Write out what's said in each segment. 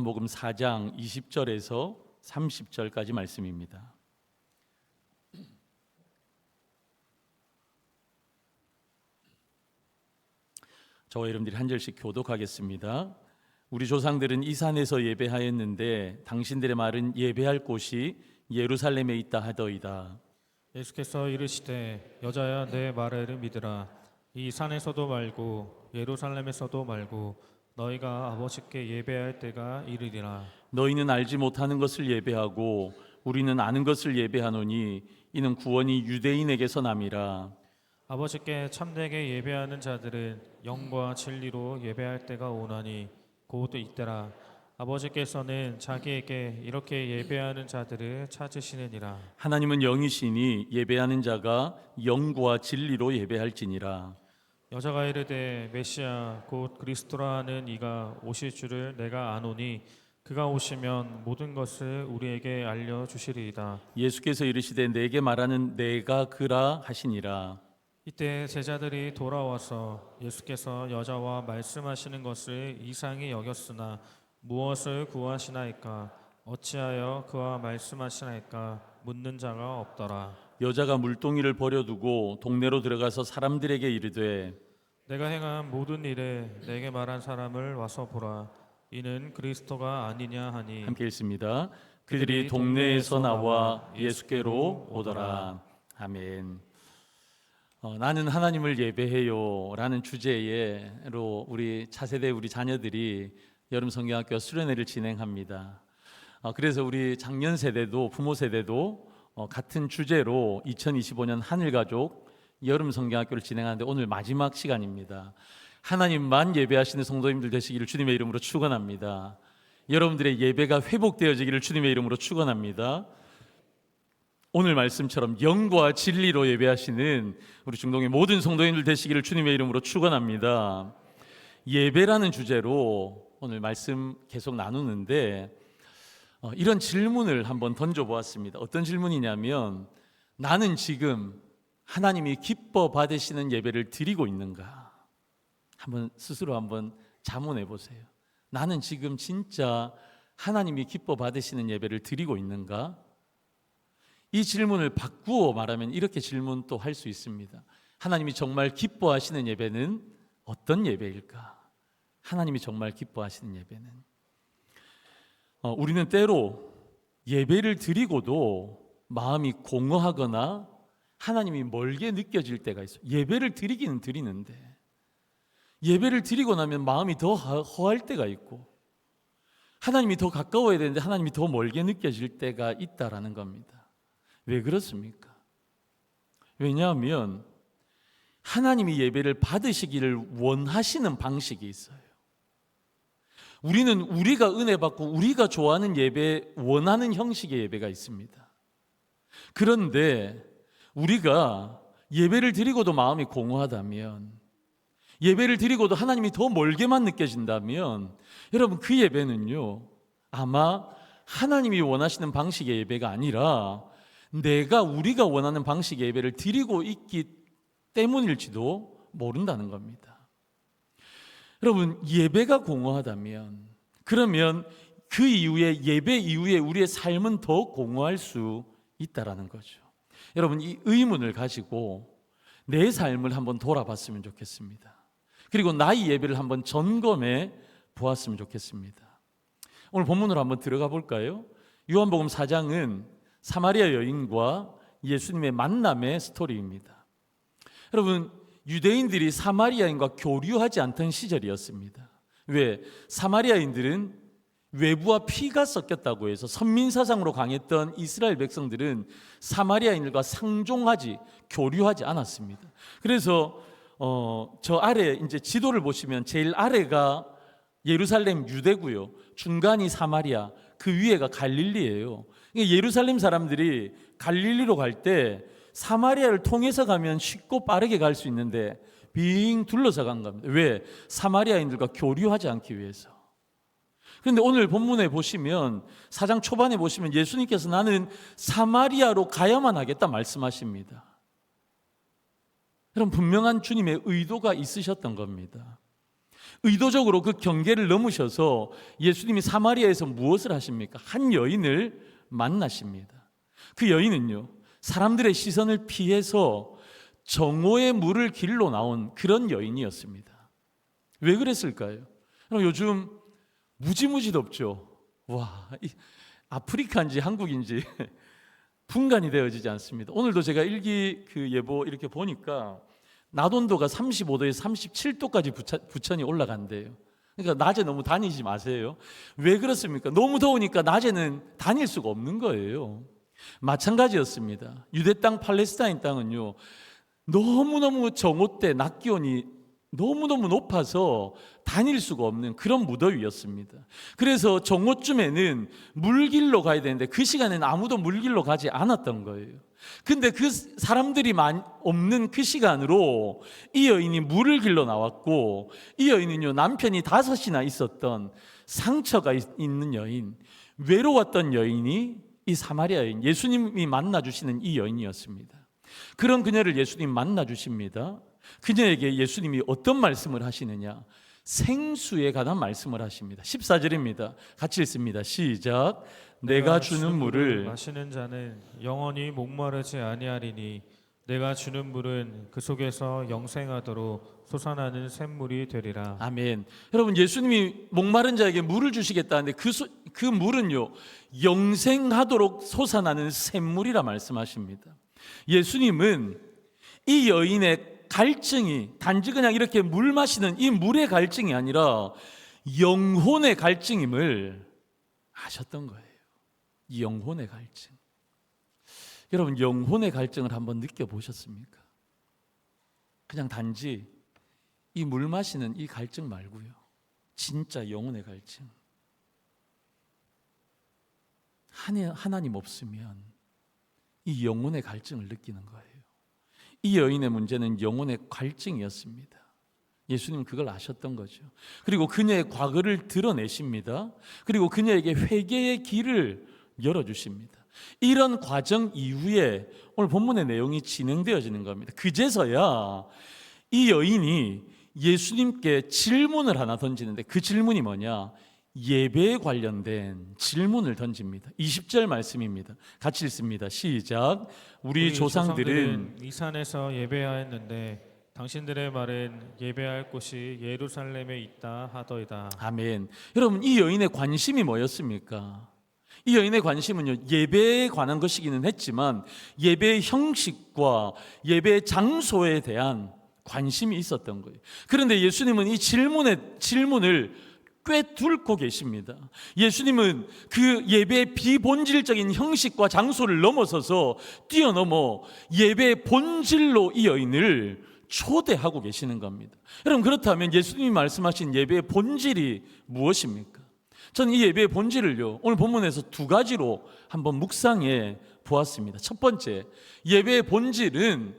요한복음 4장 20절에서 30절까지 말씀입니다. 저와 여러분들이 한 절씩 교독하겠습니다. 우리 조상들은 이 산에서 예배하였는데 당신들의 말은 예배할 곳이 예루살렘에 있다 하더이다. 예수께서 이르시되 여자야 내 말을 믿으라. 이 산에서도 말고 예루살렘에서도 말고 너희가 아버지께 예배할 때가 이르리라. 너희는 알지 못하는 것을 예배하고 우리는 아는 것을 예배하노니 이는 구원이 유대인에게서 남이라. 아버지께 참되게 예배하는 자들은 영과 진리로 예배할 때가 오나니 곧 이때라. 아버지께서는 자기에게 이렇게 예배하는 자들을 찾으시느니라. 하나님은 영이시니 예배하는 자가 영과 진리로 예배할지니라. 여자가 이르되 메시아 곧 그리스도라 하는 이가 오실 줄을 내가 아노니 그가 오시면 모든 것을 우리에게 알려주시리이다. 예수께서 이르시되 내게 말하는 내가 그라 하시니라. 이때 제자들이 돌아와서 예수께서 여자와 말씀하시는 것을 이상히 여겼으나 무엇을 구하시나이까 어찌하여 그와 말씀하시나이까 묻는 자가 없더라. 여자가 물동이를 버려두고 동네로 들어가서 사람들에게 이르되 내가 행한 모든 일에 내게 말한 사람을 와서 보라. 이는 그리스도가 아니냐 하니 함께 읽습니다. 그들이 동네에서 나와 예수께로 오더라. 아멘. 나는 하나님을 예배해요 라는 주제로 우리 차세대 우리 자녀들이 여름 성경학교 수련회를 진행합니다. 그래서 우리 작년 세대도 부모 세대도 같은 주제로 2025년 하늘가족 여름 성경학교를 진행하는데 오늘 마지막 시간입니다. 하나님만 예배하시는 성도님들 되시기를 주님의 이름으로 축원합니다. 여러분들의 예배가 회복되어지기를 주님의 이름으로 축원합니다. 오늘 말씀처럼 영과 진리로 예배하시는 우리 중동의 모든 성도님들 되시기를 주님의 이름으로 축원합니다. 예배라는 주제로 오늘 말씀 계속 나누는데 이런 질문을 한번 던져보았습니다. 어떤 질문이냐면 나는 지금 하나님이 기뻐 받으시는 예배를 드리고 있는가? 한번 스스로 한번 자문해 보세요. 나는 지금 진짜 하나님이 기뻐 받으시는 예배를 드리고 있는가? 이 질문을 바꾸어 말하면 이렇게 질문 또 할 수 있습니다. 하나님이 정말 기뻐하시는 예배는 어떤 예배일까? 하나님이 정말 기뻐하시는 예배는 우리는 때로 예배를 드리고도 마음이 공허하거나 하나님이 멀게 느껴질 때가 있어요. 예배를 드리기는 드리는데 예배를 드리고 나면 마음이 더 허할 때가 있고 하나님이 더 가까워야 되는데 하나님이 더 멀게 느껴질 때가 있다라는 겁니다. 왜 그렇습니까? 왜냐하면 하나님이 예배를 받으시기를 원하시는 방식이 있어요. 우리는 우리가 은혜 받고 우리가 좋아하는 예배, 원하는 형식의 예배가 있습니다. 그런데 우리가 예배를 드리고도 마음이 공허하다면, 예배를 드리고도 하나님이 더 멀게만 느껴진다면 여러분 그 예배는요 아마 하나님이 원하시는 방식의 예배가 아니라 우리가 원하는 방식의 예배를 드리고 있기 때문일지도 모른다는 겁니다. 여러분 예배가 공허하다면 그러면 그 이후에 예배 이후에 우리의 삶은 더 공허할 수 있다라는 거죠. 여러분 이 의문을 가지고 내 삶을 한번 돌아봤으면 좋겠습니다. 그리고 나의 예배를 한번 점검해 보았으면 좋겠습니다. 오늘 본문으로 한번 들어가 볼까요? 요한복음 4장은 사마리아 여인과 예수님의 만남의 스토리입니다. 여러분 유대인들이 사마리아인과 교류하지 않던 시절이었습니다. 왜? 사마리아인들은 외부와 피가 섞였다고 해서 선민사상으로 강했던 이스라엘 백성들은 사마리아인들과 상종하지 교류하지 않았습니다. 그래서 저 아래 이제 지도를 보시면 제일 아래가 예루살렘 유대고요, 중간이 사마리아, 그 위에가 갈릴리예요. 예루살렘 사람들이 갈릴리로 갈 때 사마리아를 통해서 가면 쉽고 빠르게 갈 수 있는데 빙 둘러서 간 겁니다. 왜? 사마리아인들과 교류하지 않기 위해서. 그런데 오늘 본문에 보시면 4장 초반에 보시면 예수님께서 나는 사마리아로 가야만 하겠다 말씀하십니다. 여러분 분명한 주님의 의도가 있으셨던 겁니다. 의도적으로 그 경계를 넘으셔서 예수님이 사마리아에서 무엇을 하십니까? 한 여인을 만나십니다. 그 여인은요, 사람들의 시선을 피해서 정오의 물을 길러 나온 그런 여인이었습니다. 왜 그랬을까요? 요즘 무지무지 덥죠. 와, 아프리카인지 한국인지 분간이 되어지지 않습니다. 오늘도 제가 일기 그 예보 이렇게 보니까 낮 온도가 35도에서 37도까지 부천이 올라간대요. 그러니까 낮에 너무 다니지 마세요. 왜 그렇습니까? 너무 더우니까 낮에는 다닐 수가 없는 거예요. 마찬가지였습니다. 유대 땅 팔레스타인 땅은요, 너무너무 정오 때 낮 기온이 너무너무 높아서 다닐 수가 없는 그런 무더위였습니다. 그래서 정오쯤에는 물 길러 가야 되는데 그 시간에는 아무도 물 길러 가지 않았던 거예요. 근데 그 사람들이 없는 그 시간으로 이 여인이 물을 길러 나왔고, 이 여인은요, 남편이 5이나 있었던 상처가 있는 여인, 외로웠던 여인이 이 사마리아 여인, 예수님이 만나주시는 이 여인이었습니다. 그런 그녀를 예수님 만나주십니다. 그녀에게 예수님이 어떤 말씀을 하시느냐? 생수에 관한 말씀을 하십니다. 14절입니다. 같이 읽습니다. 시작. 내가 주는 물을 마시는 자는 영원히 목마르지 아니하리니 내가 주는 물은 그 속에서 영생하도록 솟아나는 샘물이 되리라. 아멘. 여러분, 예수님이 목마른 자에게 물을 주시겠다는데 그 물은요, 영생하도록 솟아나는 샘물이라 말씀하십니다. 예수님은 이 여인의 갈증이 단지 그냥 이렇게 물 마시는 이 물의 갈증이 아니라 영혼의 갈증임을 아셨던 거예요. 이 영혼의 갈증. 여러분, 영혼의 갈증을 한번 느껴보셨습니까? 그냥 단지 이 물 마시는 이 갈증 말고요, 진짜 영혼의 갈증. 하나님 없으면 이 영혼의 갈증을 느끼는 거예요. 이 여인의 문제는 영혼의 갈증이었습니다. 예수님은 그걸 아셨던 거죠. 그리고 그녀의 과거를 드러내십니다. 그리고 그녀에게 회개의 길을 열어주십니다. 이런 과정 이후에 오늘 본문의 내용이 진행되어지는 겁니다. 그제서야 이 여인이 예수님께 질문을 하나 던지는데, 그 질문이 뭐냐? 예배에 관련된 질문을 던집니다. 20절 말씀입니다. 같이 읽습니다. 시작. 우리 조상들은 이 산에서 예배하였는데 당신들의 말은 예배할 곳이 예루살렘에 있다 하더이다. 아멘. 여러분, 이 여인의 관심이 뭐였습니까? 이 여인의 관심은요, 예배에 관한 것이기는 했지만 예배의 형식과 예배의 장소에 대한 관심이 있었던 거예요. 그런데 예수님은 이 질문을 꿰뚫고 계십니다. 예수님은 그 예배의 비본질적인 형식과 장소를 넘어서서 뛰어넘어 예배의 본질로 이 여인을 초대하고 계시는 겁니다. 여러분, 그렇다면 예수님이 말씀하신 예배의 본질이 무엇입니까? 저는 이 예배의 본질을요, 오늘 본문에서 2가지로 한번 묵상해 보았습니다. 첫 번째, 예배의 본질은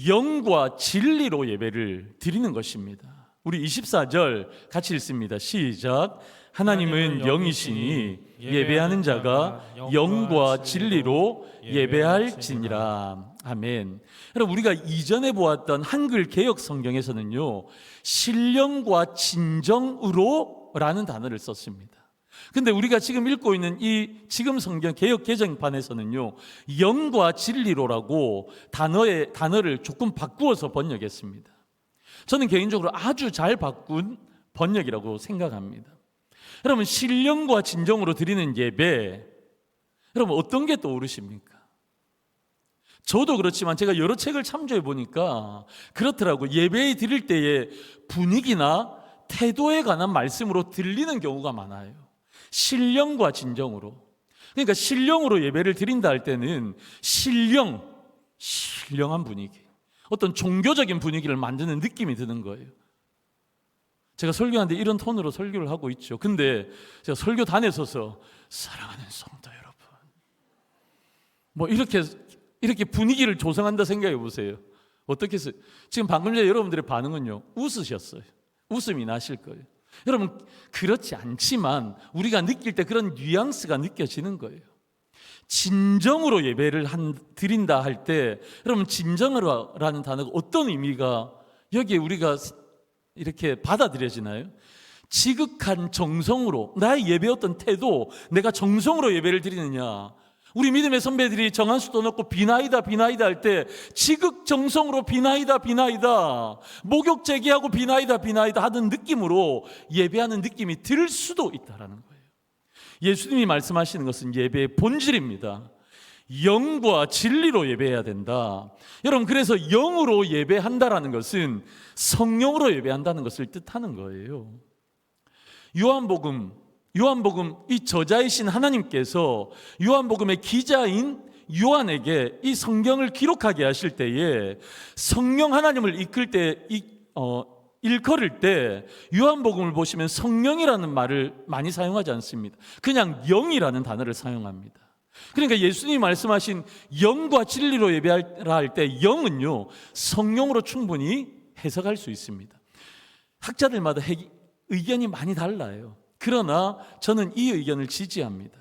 영과 진리로 예배를 드리는 것입니다. 우리 24절 같이 읽습니다. 시작. 하나님은 영이시니 예배하는 자가 영과 진리로 예배할지니라. 아멘. 여러분, 우리가 이전에 보았던 한글 개역 성경에서는요, 신령과 진정으로 라는 단어를 썼습니다. 근데 우리가 지금 읽고 있는 이 지금 성경 개역 개정판에서는요, 영과 진리로라고 단어를 조금 바꾸어서 번역했습니다. 저는 개인적으로 아주 잘 바꾼 번역이라고 생각합니다. 여러분, 신령과 진정으로 드리는 예배, 여러분 어떤 게 떠오르십니까? 저도 그렇지만 제가 여러 책을 참조해 보니까 그렇더라고요. 예배 드릴 때의 분위기나 태도에 관한 말씀으로 들리는 경우가 많아요. 신령과 진정으로. 그러니까 신령으로 예배를 드린다 할 때는 신령한 분위기, 어떤 종교적인 분위기를 만드는 느낌이 드는 거예요. 제가 설교하는데 이런 톤으로 설교를 하고 있죠. 근데 제가 설교단에 서서 사랑하는 성도 여러분, 뭐 이렇게 분위기를 조성한다 생각해 보세요. 어떻게 했어요? 지금 방금 전에 여러분들의 반응은요, 웃으셨어요. 웃음이 나실 거예요. 여러분, 그렇지 않지만 우리가 느낄 때 그런 뉘앙스가 느껴지는 거예요. 진정으로 예배를 드린다 할 때, 여러분, 진정으로라는 단어가 어떤 의미가 여기에 우리가 이렇게 받아들여지나요? 지극한 정성으로 나의 예배 어떤 태도, 내가 정성으로 예배를 드리느냐. 우리 믿음의 선배들이 정한수도 넣고 비나이다 비나이다 할 때 지극 정성으로 비나이다 비나이다, 목욕 제기하고 비나이다 비나이다 하던 느낌으로 예배하는 느낌이 들 수도 있다라는 거예요. 예수님이 말씀하시는 것은 예배의 본질입니다. 영과 진리로 예배해야 된다. 여러분, 그래서 영으로 예배한다라는 것은 성령으로 예배한다는 것을 뜻하는 거예요. 요한복음 이 저자이신 하나님께서 요한복음의 기자인 요한에게 이 성경을 기록하게 하실 때에 성령 하나님을 일컬을 때 요한복음을 보시면 성령이라는 말을 많이 사용하지 않습니다. 그냥 영이라는 단어를 사용합니다. 그러니까 예수님이 말씀하신 영과 진리로 예배하라 할 때 영은요, 성령으로 충분히 해석할 수 있습니다. 학자들마다 의견이 많이 달라요. 그러나 저는 이 의견을 지지합니다.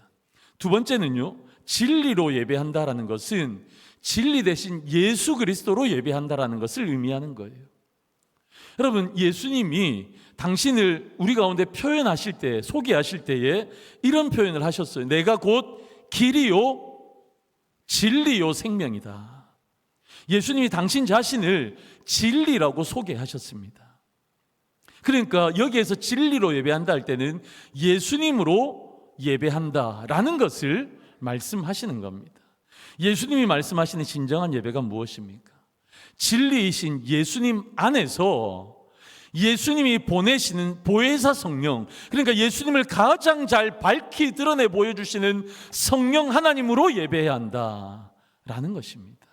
두 번째는요, 진리로 예배한다라는 것은 진리 대신 예수 그리스도로 예배한다라는 것을 의미하는 거예요. 여러분, 예수님이 당신을 우리 가운데 표현하실 때, 소개하실 때에 이런 표현을 하셨어요. 내가 곧 길이요 진리요 생명이다. 예수님이 당신 자신을 진리라고 소개하셨습니다. 그러니까 여기에서 진리로 예배한다 할 때는 예수님으로 예배한다라는 것을 말씀하시는 겁니다. 예수님이 말씀하시는 진정한 예배가 무엇입니까? 진리이신 예수님 안에서 예수님이 보내시는 보혜사 성령, 그러니까 예수님을 가장 잘 밝히 드러내 보여주시는 성령 하나님으로 예배해야 한다라는 것입니다.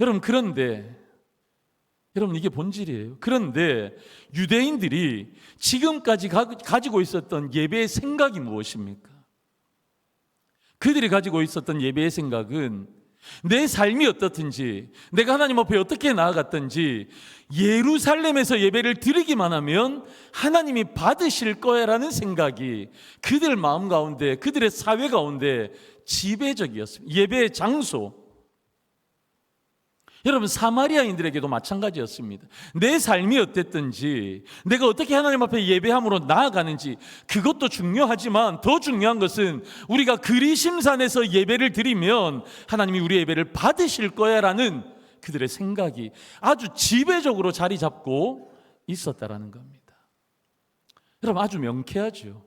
여러분 이게 본질이에요. 그런데 유대인들이 지금까지 가지고 있었던 예배의 생각이 무엇입니까? 그들이 가지고 있었던 예배의 생각은 내 삶이 어떻든지, 내가 하나님 앞에 어떻게 나아갔든지 예루살렘에서 예배를 드리기만 하면 하나님이 받으실 거야라는 생각이 그들 마음 가운데, 그들의 사회 가운데 지배적이었습니다. 예배의 장소, 여러분 사마리아인들에게도 마찬가지였습니다. 내 삶이 어땠든지, 내가 어떻게 하나님 앞에 예배함으로 나아가는지 그것도 중요하지만 더 중요한 것은 우리가 그리심산에서 예배를 드리면 하나님이 우리 예배를 받으실 거야 라는 그들의 생각이 아주 지배적으로 자리 잡고 있었다라는 겁니다. 여러분 아주 명쾌하죠.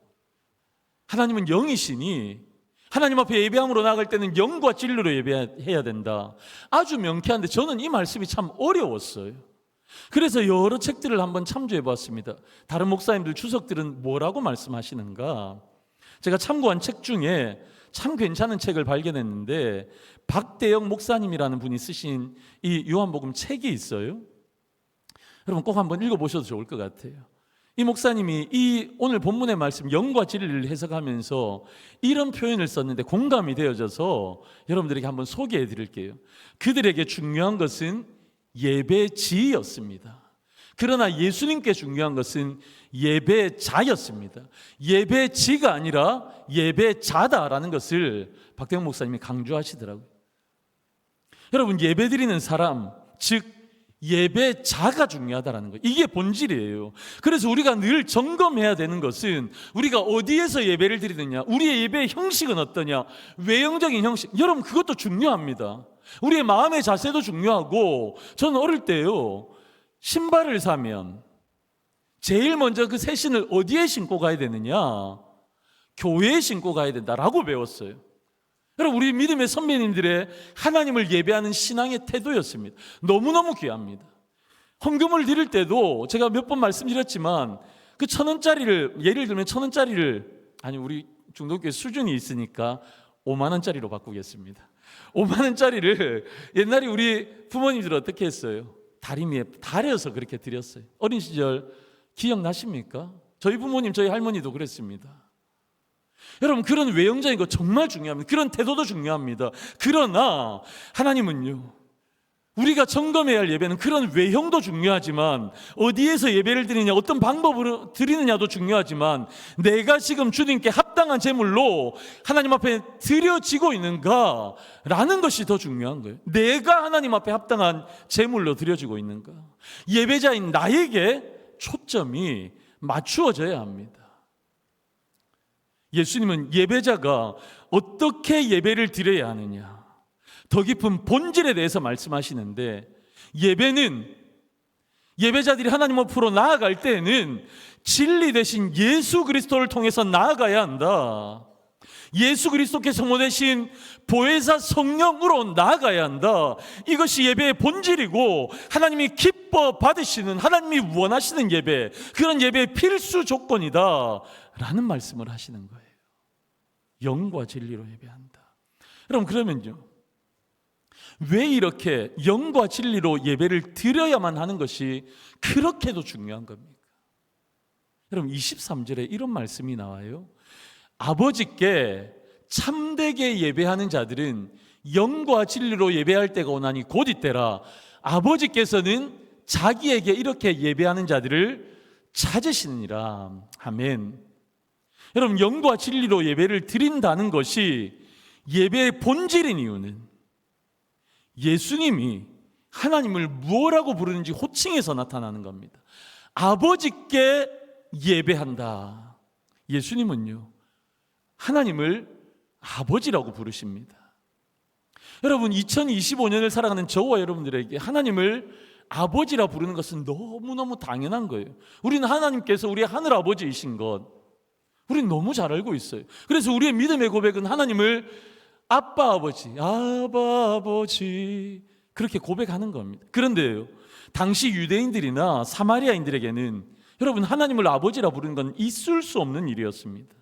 하나님은 영이시니 하나님 앞에 예배함으로 나아갈 때는 영과 진리로 예배해야 된다. 아주 명쾌한데 저는 이 말씀이 참 어려웠어요. 그래서 여러 책들을 한번 참조해 봤습니다. 다른 목사님들, 주석들은 뭐라고 말씀하시는가? 제가 참고한 책 중에 참 괜찮은 책을 발견했는데 박대영 목사님이라는 분이 쓰신 이 요한복음 책이 있어요. 여러분 꼭 한번 읽어보셔도 좋을 것 같아요. 이 목사님이 이 오늘 본문의 말씀 영과 진리를 해석하면서 이런 표현을 썼는데 공감이 되어져서 여러분들에게 한번 소개해 드릴게요. 그들에게 중요한 것은 예배지였습니다. 그러나 예수님께 중요한 것은 예배자였습니다. 예배지가 아니라 예배자다라는 것을 박대영 목사님이 강조하시더라고요. 여러분 예배드리는 사람, 즉 예배자가 중요하다는 거예요. 이게 본질이에요. 그래서 우리가 늘 점검해야 되는 것은 우리가 어디에서 예배를 드리느냐, 우리의 예배의 형식은 어떠냐, 외형적인 형식, 여러분 그것도 중요합니다. 우리의 마음의 자세도 중요하고, 저는 어릴 때요 신발을 사면 제일 먼저 그 새 신을 어디에 신고 가야 되느냐, 교회에 신고 가야 된다라고 배웠어요. 여러분 우리 믿음의 선배님들의 하나님을 예배하는 신앙의 태도였습니다. 너무너무 귀합니다. 헌금을 드릴 때도 제가 몇 번 말씀드렸지만 그 1,000원짜리를, 예를 들면 1,000원짜리를, 아니 우리 중독교회 수준이 있으니까 5만 원짜리로 바꾸겠습니다. 5만 원짜리를 옛날에 우리 부모님들은 어떻게 했어요? 다리미에 다려서 그렇게 드렸어요. 어린 시절 기억나십니까? 저희 부모님, 저희 할머니도 그랬습니다. 여러분 그런 외형적인 거 정말 중요합니다. 그런 태도도 중요합니다. 그러나 하나님은요, 우리가 점검해야 할 예배는 그런 외형도 중요하지만 어디에서 예배를 드리느냐, 어떤 방법으로 드리느냐도 중요하지만 내가 지금 주님께 합당한 제물로 하나님 앞에 드려지고 있는가 라는 것이 더 중요한 거예요. 내가 하나님 앞에 합당한 제물로 드려지고 있는가, 예배자인 나에게 초점이 맞추어져야 합니다. 예수님은 예배자가 어떻게 예배를 드려야 하느냐, 더 깊은 본질에 대해서 말씀하시는데, 예배는 예배자들이 하나님 앞으로 나아갈 때에는 진리 대신 예수 그리스도를 통해서 나아가야 한다. 예수 그리스도께서 보내신 보혜사 성령으로 나아가야 한다. 이것이 예배의 본질이고 하나님이 기뻐 받으시는, 하나님이 원하시는 예배, 그런 예배의 필수 조건이다 라는 말씀을 하시는 거예요. 영과 진리로 예배한다. 그러면요, 왜 이렇게 영과 진리로 예배를 드려야만 하는 것이 그렇게도 중요한 겁니까? 여러분, 23절에 이런 말씀이 나와요. 아버지께 참되게 예배하는 자들은 영과 진리로 예배할 때가 오나니 곧 이때라. 아버지께서는 자기에게 이렇게 예배하는 자들을 찾으시느니라. 아멘. 여러분, 영과 진리로 예배를 드린다는 것이 예배의 본질인 이유는 예수님이 하나님을 무엇이라고 부르는지 호칭에서 나타나는 겁니다. 아버지께 예배한다. 예수님은요, 하나님을 아버지라고 부르십니다. 여러분, 2025년을 살아가는 저와 여러분들에게 하나님을 아버지라 부르는 것은 너무너무 당연한 거예요. 우리는 하나님께서 우리의 하늘 아버지이신 것, 우리는 너무 잘 알고 있어요. 그래서 우리의 믿음의 고백은 하나님을 아빠 아버지, 아바 아버지 그렇게 고백하는 겁니다. 그런데요, 당시 유대인들이나 사마리아인들에게는 여러분, 하나님을 아버지라 부르는 건 있을 수 없는 일이었습니다.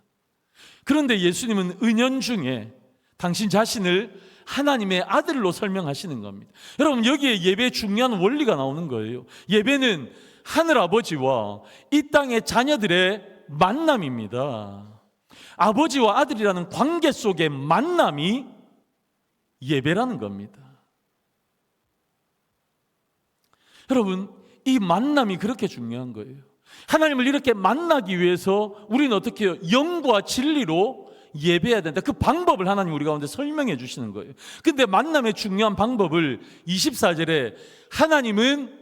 그런데 예수님은 은연중에 당신 자신을 하나님의 아들로 설명하시는 겁니다. 여러분, 여기에 예배의 중요한 원리가 나오는 거예요. 예배는 하늘 아버지와 이 땅의 자녀들의 만남입니다. 아버지와 아들이라는 관계 속의 만남이 예배라는 겁니다. 여러분, 이 만남이 그렇게 중요한 거예요. 하나님을 이렇게 만나기 위해서 우리는 어떻게 해요? 영과 진리로 예배해야 된다. 그 방법을 하나님 우리 가운데 설명해 주시는 거예요. 근데 만남의 중요한 방법을 24절에 하나님은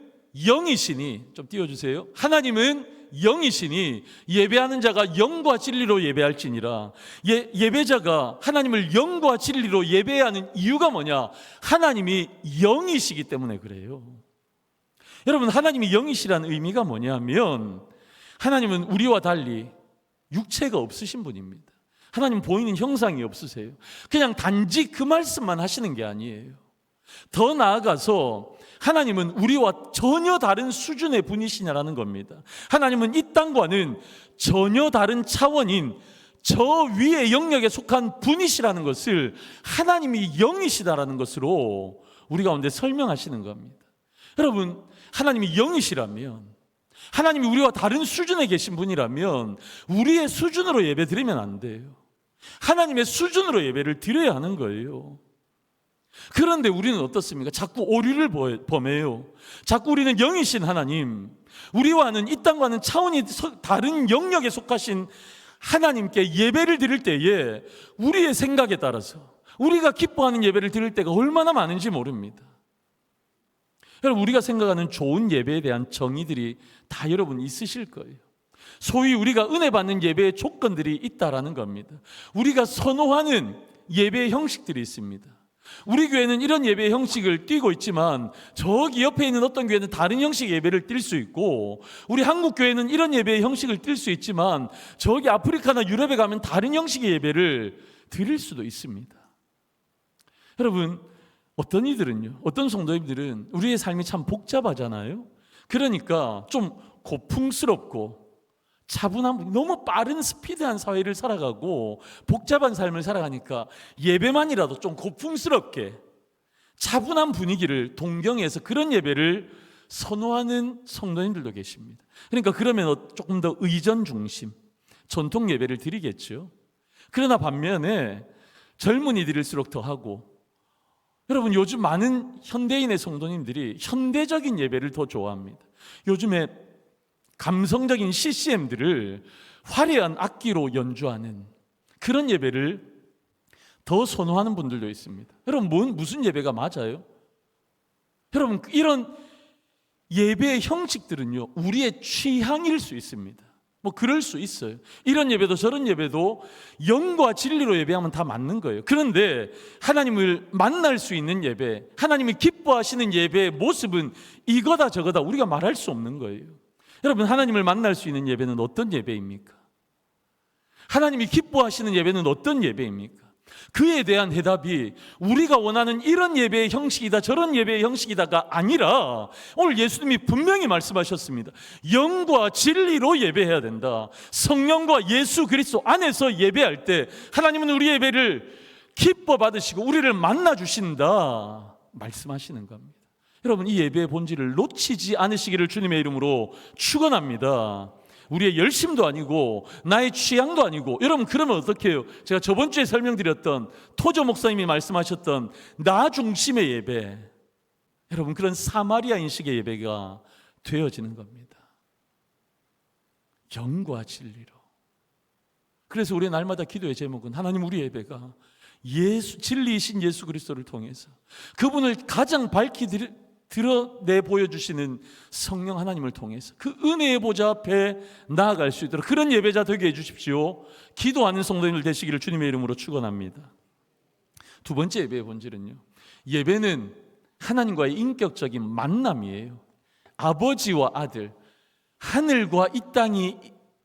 영이시니, 좀 띄워주세요. 하나님은 영이시니 예배하는 자가 영과 진리로 예배할지니라. 예배자가 하나님을 영과 진리로 예배해야 하는 이유가 뭐냐? 하나님이 영이시기 때문에 그래요. 여러분, 하나님이 영이시라는 의미가 뭐냐면 하나님은 우리와 달리 육체가 없으신 분입니다. 하나님 보이는 형상이 없으세요. 그냥 단지 그 말씀만 하시는 게 아니에요. 더 나아가서 하나님은 우리와 전혀 다른 수준의 분이시냐라는 겁니다. 하나님은 이 땅과는 전혀 다른 차원인 저 위의 영역에 속한 분이시라는 것을 하나님이 영이시다라는 것으로 우리 가운데 설명하시는 겁니다. 여러분, 하나님이 영이시라면, 하나님이 우리와 다른 수준에 계신 분이라면 우리의 수준으로 예배 드리면 안 돼요. 하나님의 수준으로 예배를 드려야 하는 거예요. 그런데 우리는 어떻습니까? 자꾸 오류를 범해요. 자꾸 우리는 영이신 하나님, 우리와는 이 땅과는 차원이 다른 영역에 속하신 하나님께 예배를 드릴 때에 우리의 생각에 따라서 우리가 기뻐하는 예배를 드릴 때가 얼마나 많은지 모릅니다. 여러분, 우리가 생각하는 좋은 예배에 대한 정의들이 다 여러분 있으실 거예요. 소위 우리가 은혜 받는 예배의 조건들이 있다라는 겁니다. 우리가 선호하는 예배의 형식들이 있습니다. 우리 교회는 이런 예배의 형식을 띠고 있지만 저기 옆에 있는 어떤 교회는 다른 형식의 예배를 띨 수 있고, 우리 한국 교회는 이런 예배의 형식을 띨 수 있지만 저기 아프리카나 유럽에 가면 다른 형식의 예배를 드릴 수도 있습니다. 여러분, 어떤 이들은요, 어떤 성도님들은 우리의 삶이 참 복잡하잖아요. 그러니까 좀 고풍스럽고 차분한, 너무 빠른 스피드한 사회를 살아가고 복잡한 삶을 살아가니까 예배만이라도 좀 고풍스럽게 차분한 분위기를 동경해서 그런 예배를 선호하는 성도님들도 계십니다. 그러니까 그러면 조금 더 의전 중심, 전통 예배를 드리겠죠. 그러나 반면에 젊은이들일수록 더하고, 여러분, 요즘 많은 현대인의 성도님들이 현대적인 예배를 더 좋아합니다. 요즘에 감성적인 CCM들을 화려한 악기로 연주하는 그런 예배를 더 선호하는 분들도 있습니다. 여러분, 무슨 예배가 맞아요? 여러분, 이런 예배의 형식들은요, 우리의 취향일 수 있습니다. 뭐 그럴 수 있어요. 이런 예배도 저런 예배도 영과 진리로 예배하면 다 맞는 거예요. 그런데 하나님을 만날 수 있는 예배, 하나님이 기뻐하시는 예배의 모습은 이거다 저거다 우리가 말할 수 없는 거예요. 여러분, 하나님을 만날 수 있는 예배는 어떤 예배입니까? 하나님이 기뻐하시는 예배는 어떤 예배입니까? 그에 대한 해답이 우리가 원하는 이런 예배의 형식이다 저런 예배의 형식이다가 아니라 오늘 예수님이 분명히 말씀하셨습니다. 영과 진리로 예배해야 된다. 성령과 예수 그리스도 안에서 예배할 때 하나님은 우리 예배를 기뻐 받으시고 우리를 만나 주신다 말씀하시는 겁니다. 여러분, 이 예배의 본질을 놓치지 않으시기를 주님의 이름으로 축원합니다. 우리의 열심도 아니고 나의 취향도 아니고. 여러분, 그러면 어떻게 해요? 제가 저번 주에 설명드렸던 토저 목사님이 말씀하셨던 나 중심의 예배, 여러분, 그런 사마리아 인식의 예배가 되어지는 겁니다. 영과 진리로. 그래서 우리의 날마다 기도의 제목은 하나님, 우리 예배가 진리이신 예수 그리스도를 통해서 그분을 가장 밝히 드러내 보여주시는 성령 하나님을 통해서 그 은혜의 보좌 앞에 나아갈 수 있도록 그런 예배자 되게 해주십시오. 기도하는 성도님들 되시기를 주님의 이름으로 축원합니다. 두 번째 예배의 본질은요, 예배는 하나님과의 인격적인 만남이에요. 아버지와 아들, 하늘과 이 땅이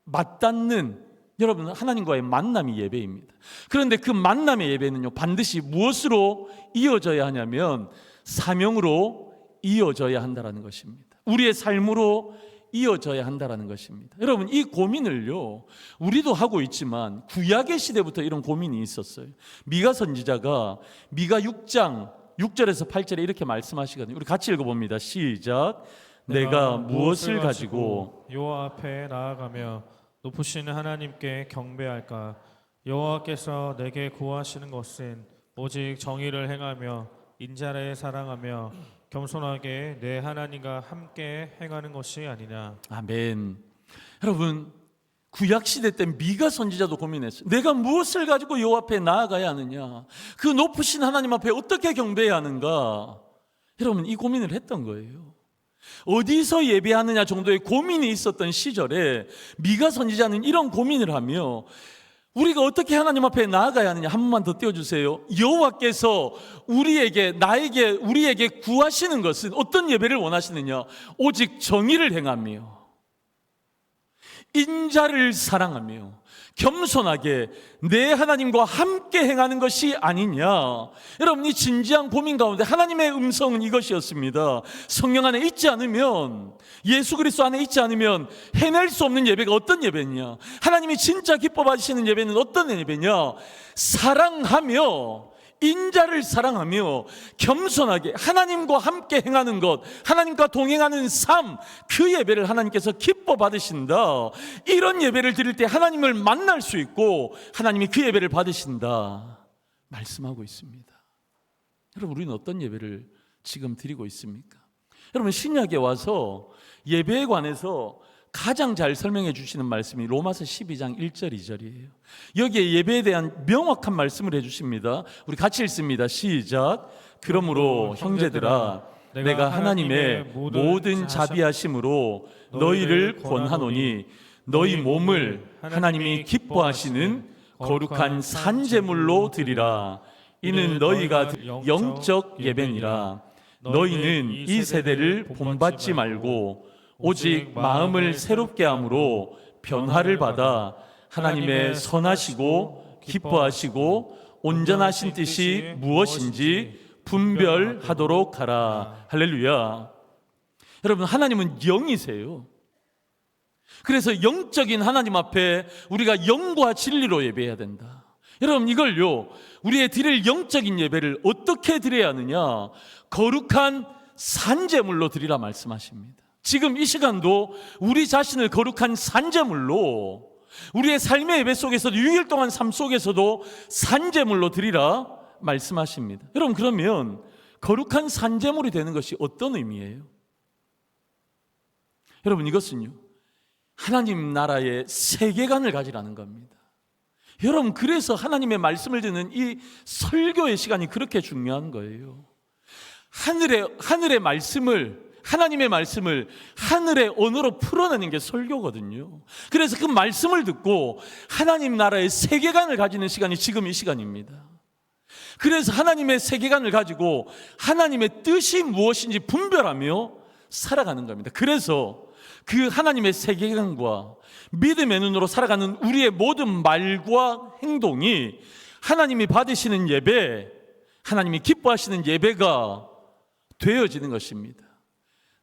맞닿는, 여러분, 하나님과의 만남이 예배입니다. 그런데 그 만남의 예배는요, 반드시 무엇으로 이어져야 하냐면 사명으로 이어져야 한다는 것입니다. 우리의 삶으로 이어져야 한다는 것입니다. 여러분, 이 고민을요, 우리도 하고 있지만 구약의 시대부터 이런 고민이 있었어요. 미가 선지자가 미가 6장 6절에서 8절에 이렇게 말씀하시거든요. 우리 같이 읽어봅니다. 시작. 내가 무엇을 가지고 여호와 앞에 나아가며 높으신 하나님께 경배할까? 여호와께서 내게 구하시는 것은 오직 정의를 행하며 인자를 사랑하며 겸손하게 내 하나님과 함께 행하는 것이 아니냐. 아멘. 여러분, 구약시대 때 미가 선지자도 고민했어요. 내가 무엇을 가지고 여호와 앞에 나아가야 하느냐, 그 높으신 하나님 앞에 어떻게 경배해야 하는가. 여러분, 이 고민을 했던 거예요. 어디서 예배하느냐 정도의 고민이 있었던 시절에 미가 선지자는 이런 고민을 하며 우리가 어떻게 하나님 앞에 나아가야 하느냐, 한 번만 더 띄워주세요. 여호와께서 우리에게 구하시는 것은 어떤 예배를 원하시느냐, 오직 정의를 행하며 인자를 사랑하며 겸손하게 내 하나님과 함께 행하는 것이 아니냐. 여러분, 이 진지한 고민 가운데 하나님의 음성은 이것이었습니다. 성령 안에 있지 않으면, 예수 그리스도 안에 있지 않으면 해낼 수 없는 예배가 어떤 예배냐, 하나님이 진짜 기뻐 받으시는 예배는 어떤 예배냐, 사랑하며 인자를 사랑하며 겸손하게 하나님과 함께 행하는 것, 하나님과 동행하는 삶, 그 예배를 하나님께서 기뻐 받으신다. 이런 예배를 드릴 때 하나님을 만날 수 있고 하나님이 그 예배를 받으신다 말씀하고 있습니다. 여러분, 우리는 어떤 예배를 지금 드리고 있습니까? 여러분, 신약에 와서 예배에 관해서 가장 잘 설명해 주시는 말씀이 로마서 12장 1절 2절이에요. 여기에 예배에 대한 명확한 말씀을 해주십니다. 우리 같이 읽습니다. 시작. 그러므로 형제들아, 내가 하나님의 모든 자비하심으로 너희를 권하노니 너희 몸을 하나님이 기뻐하시는 거룩한 산제물로 드리라. 이는 너희가 영적 예배니라. 너희는 이 세대를 본받지 말고 오직 마음을 새롭게 함으로 변화를 받아 하나님의 선하시고 기뻐하시고 온전하신 뜻이 무엇인지 분별하도록 하라. 할렐루야. 여러분, 하나님은 영이세요. 그래서 영적인 하나님 앞에 우리가 영과 진리로 예배해야 된다. 여러분, 이걸요, 우리의 드릴 영적인 예배를 어떻게 드려야 하느냐, 거룩한 산제물로 드리라 말씀하십니다. 지금 이 시간도 우리 자신을 거룩한 산제물로, 우리의 삶의 예배 속에서도 6일 동안 삶 속에서도 산제물로 드리라 말씀하십니다. 여러분, 그러면 거룩한 산제물이 되는 것이 어떤 의미예요? 여러분, 이것은요, 하나님 나라의 세계관을 가지라는 겁니다. 여러분, 그래서 하나님의 말씀을 듣는 이 설교의 시간이 그렇게 중요한 거예요. 하늘의 말씀을, 하나님의 말씀을 하늘의 언어로 풀어내는 게 설교거든요. 그래서 그 말씀을 듣고 하나님 나라의 세계관을 가지는 시간이 지금 이 시간입니다. 그래서 하나님의 세계관을 가지고 하나님의 뜻이 무엇인지 분별하며 살아가는 겁니다. 그래서 그 하나님의 세계관과 믿음의 눈으로 살아가는 우리의 모든 말과 행동이 하나님이 받으시는 예배, 하나님이 기뻐하시는 예배가 되어지는 것입니다.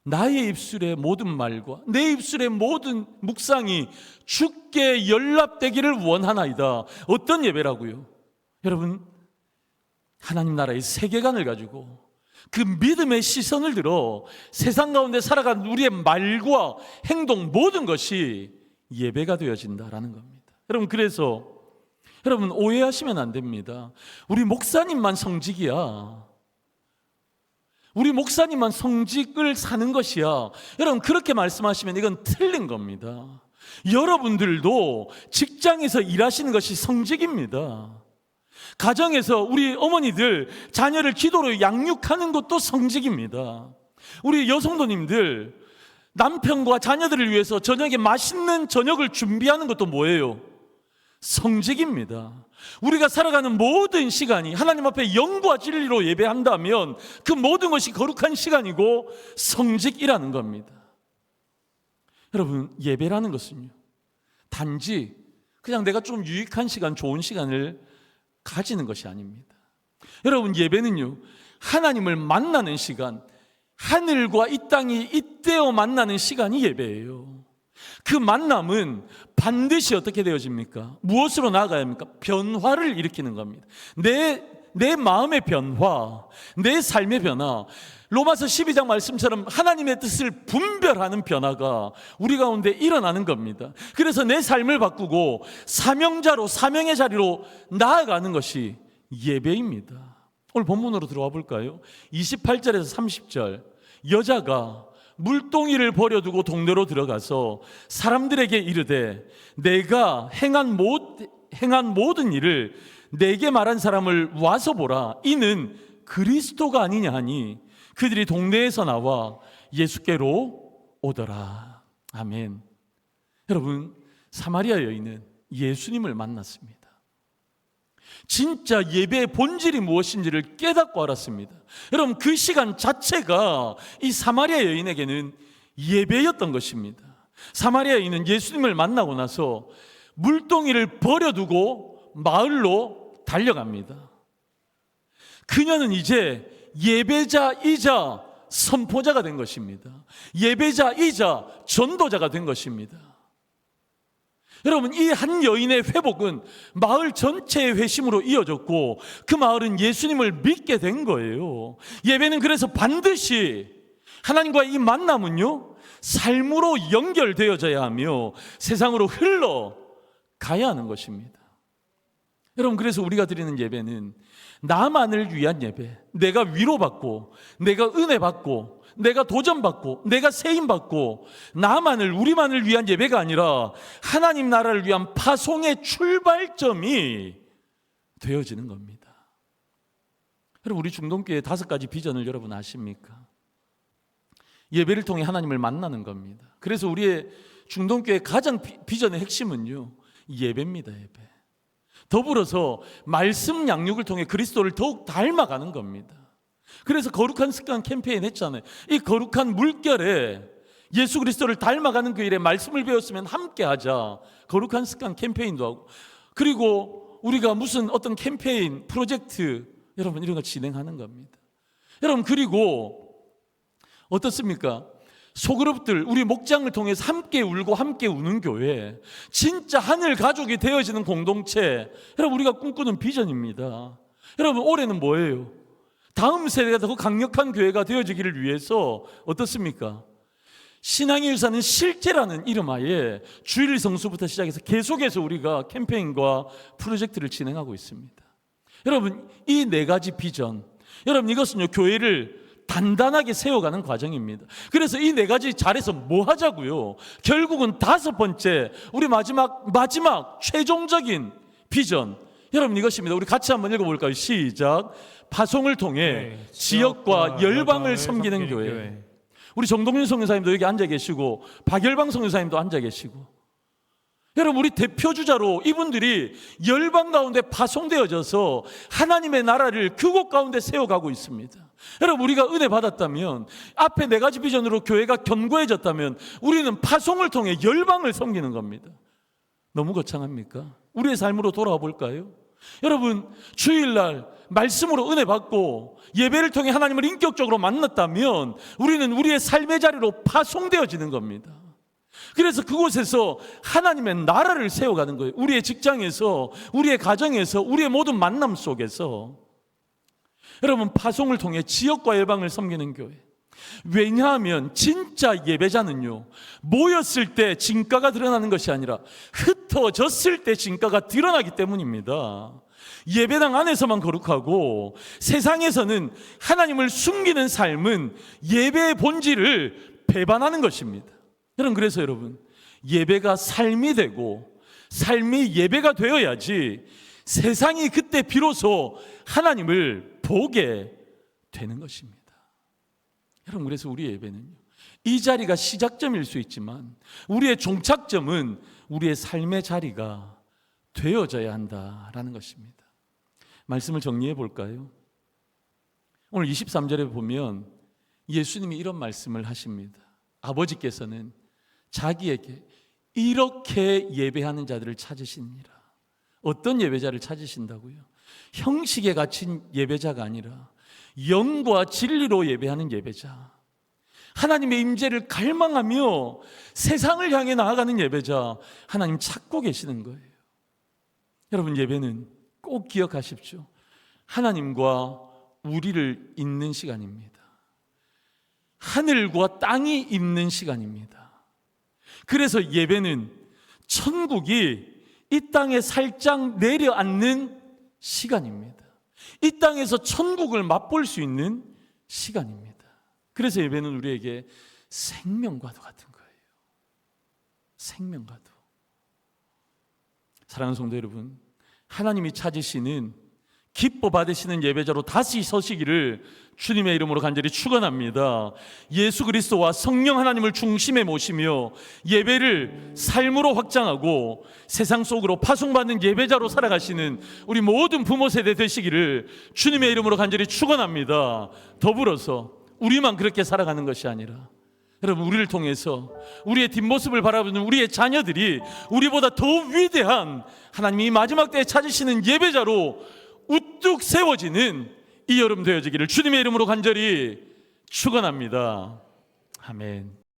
나의 입술의 모든 말과 내 입술의 모든 묵상이 주께 연락되기를 원하나이다. 어떤 예배라고요? 여러분, 하나님 나라의 세계관을 가지고 그 믿음의 시선을 들어 세상 가운데 살아가는 우리의 말과 행동 모든 것이 예배가 되어진다라는 겁니다. 여러분, 그래서 여러분 오해하시면 안 됩니다. 우리 목사님만 성직이야. 우리 목사님만 성직을 사는 것이야. 여러분, 그렇게 말씀하시면 이건 틀린 겁니다. 여러분들도 직장에서 일하시는 것이 성직입니다. 가정에서 우리 어머니들 자녀를 기도로 양육하는 것도 성직입니다. 우리 여성도님들 남편과 자녀들을 위해서 저녁에 맛있는 저녁을 준비하는 것도 뭐예요? 성직입니다. 우리가 살아가는 모든 시간이 하나님 앞에 영과 진리로 예배한다면 그 모든 것이 거룩한 시간이고 성직이라는 겁니다. 여러분, 예배라는 것은요, 단지 그냥 내가 좀 유익한 시간, 좋은 시간을 가지는 것이 아닙니다. 여러분, 예배는요, 하나님을 만나는 시간, 하늘과 이 땅이 잇대어 만나는 시간이 예배예요. 그 만남은 반드시 어떻게 되어집니까? 무엇으로 나아가야 합니까? 변화를 일으키는 겁니다. 내 마음의 변화, 내 삶의 변화, 로마서 12장 말씀처럼 하나님의 뜻을 분별하는 변화가 우리 가운데 일어나는 겁니다. 그래서 내 삶을 바꾸고 사명자로, 사명의 자리로 나아가는 것이 예배입니다. 오늘 본문으로 들어와 볼까요? 28절에서 30절, 여자가 물동이를 버려두고 동네로 들어가서 사람들에게 이르되 내가 행한 모든 일을 내게 말한 사람을 와서 보라. 이는 그리스도가 아니냐 하니 그들이 동네에서 나와 예수께로 오더라. 아멘. 여러분, 사마리아 여인은 예수님을 만났습니다. 진짜 예배의 본질이 무엇인지를 깨닫고 알았습니다. 여러분, 그 시간 자체가 이 사마리아 여인에게는 예배였던 것입니다. 사마리아 여인은 예수님을 만나고 나서 물동이를 버려두고 마을로 달려갑니다. 그녀는 이제 예배자이자 선포자가 된 것입니다. 예배자이자 전도자가 된 것입니다. 여러분, 이 한 여인의 회복은 마을 전체의 회심으로 이어졌고 그 마을은 예수님을 믿게 된 거예요. 예배는 그래서 반드시 하나님과의 이 만남은요, 삶으로 연결되어져야 하며 세상으로 흘러가야 하는 것입니다. 여러분, 그래서 우리가 드리는 예배는 나만을 위한 예배, 내가 위로받고 내가 은혜받고 내가 도전받고 내가 세임받고 나만을, 우리만을 위한 예배가 아니라 하나님 나라를 위한 파송의 출발점이 되어지는 겁니다. 여러분, 우리 중동교회 5가지 비전을 여러분 아십니까? 예배를 통해 하나님을 만나는 겁니다. 그래서 우리의 중동교회 가장 비전의 핵심은요, 예배입니다. 예배. 더불어서 말씀 양육을 통해 그리스도를 더욱 닮아가는 겁니다. 그래서 거룩한 습관 캠페인 했잖아요. 이 거룩한 물결에 예수 그리스도를 닮아가는 그 일에 말씀을 배웠으면 함께 하자. 거룩한 습관 캠페인도 하고, 그리고 우리가 무슨 어떤 캠페인, 프로젝트, 여러분 이런 거 진행하는 겁니다. 여러분, 그리고 어떻습니까? 소그룹들, 우리 목장을 통해서 함께 울고 함께 우는 교회, 진짜 하늘 가족이 되어지는 공동체, 여러분 우리가 꿈꾸는 비전입니다. 여러분, 올해는 뭐예요? 다음 세대가 더 강력한 교회가 되어지기를 위해서 어떻습니까? 신앙의 유산은 실제라는 이름하에 주일 성수부터 시작해서 계속해서 우리가 캠페인과 프로젝트를 진행하고 있습니다. 여러분, 이 4가지 비전, 여러분 이것은요, 교회를 단단하게 세워가는 과정입니다. 그래서 이 4가지 잘해서 뭐 하자고요? 결국은 5번째, 우리 마지막 최종적인 비전, 여러분 이것입니다. 우리 같이 한번 읽어볼까요? 시작. 파송을 통해 지역과 열방을 섬기는 교회. 우리 정동윤 선교사님도 여기 앉아 계시고 박열방 선교사님도 앉아 계시고, 여러분 우리 대표주자로 이분들이 열방 가운데 파송되어져서 하나님의 나라를 그곳 가운데 세워가고 있습니다. 여러분 우리가 은혜 받았다면, 앞에 4가지 비전으로 교회가 견고해졌다면 우리는 파송을 통해 열방을 섬기는 겁니다. 너무 거창합니까? 우리의 삶으로 돌아와 볼까요? 여러분 주일날 말씀으로 은혜 받고 예배를 통해 하나님을 인격적으로 만났다면 우리는 우리의 삶의 자리로 파송되어지는 겁니다. 그래서 그곳에서 하나님의 나라를 세워가는 거예요. 우리의 직장에서, 우리의 가정에서, 우리의 모든 만남 속에서. 여러분 파송을 통해 지역과 열방을 섬기는 교회. 왜냐하면 진짜 예배자는요, 모였을 때 진가가 드러나는 것이 아니라 흩어졌을 때 진가가 드러나기 때문입니다. 예배당 안에서만 거룩하고 세상에서는 하나님을 숨기는 삶은 예배의 본질을 배반하는 것입니다. 그래서 여러분 예배가 삶이 되고 삶이 예배가 되어야지 세상이 그때 비로소 하나님을 보게 되는 것입니다. 여러분 그래서 우리 예배는요, 이 자리가 시작점일 수 있지만 우리의 종착점은 우리의 삶의 자리가 되어져야 한다라는 것입니다. 말씀을 정리해 볼까요? 오늘 23절에 보면 예수님이 이런 말씀을 하십니다. 아버지께서는 자기에게 이렇게 예배하는 자들을 찾으시니라. 어떤 예배자를 찾으신다고요? 형식에 갇힌 예배자가 아니라 영과 진리로 예배하는 예배자, 하나님의 임재를 갈망하며 세상을 향해 나아가는 예배자, 하나님 찾고 계시는 거예요. 여러분 예배는 꼭 기억하십시오. 하나님과 우리를 잇는 시간입니다. 하늘과 땅이 잇는 시간입니다. 그래서 예배는 천국이 이 땅에 살짝 내려앉는 시간입니다. 이 땅에서 천국을 맛볼 수 있는 시간입니다. 그래서 예배는 우리에게 생명과도 같은 거예요. 생명과도. 사랑하는 성도 여러분, 하나님이 찾으시는, 기뻐 받으시는 예배자로 다시 서시기를 주님의 이름으로 간절히 축원합니다. 예수 그리스도와 성령 하나님을 중심에 모시며 예배를 삶으로 확장하고 세상 속으로 파송받는 예배자로 살아가시는 우리 모든 부모 세대 되시기를 주님의 이름으로 간절히 축원합니다. 더불어서 우리만 그렇게 살아가는 것이 아니라 여러분 우리를 통해서 우리의 뒷모습을 바라보는 우리의 자녀들이 우리보다 더 위대한 하나님이 마지막 때에 찾으시는 예배자로 우뚝 세워지는 이 여름 되어지기를 주님의 이름으로 간절히 축원합니다. 아멘.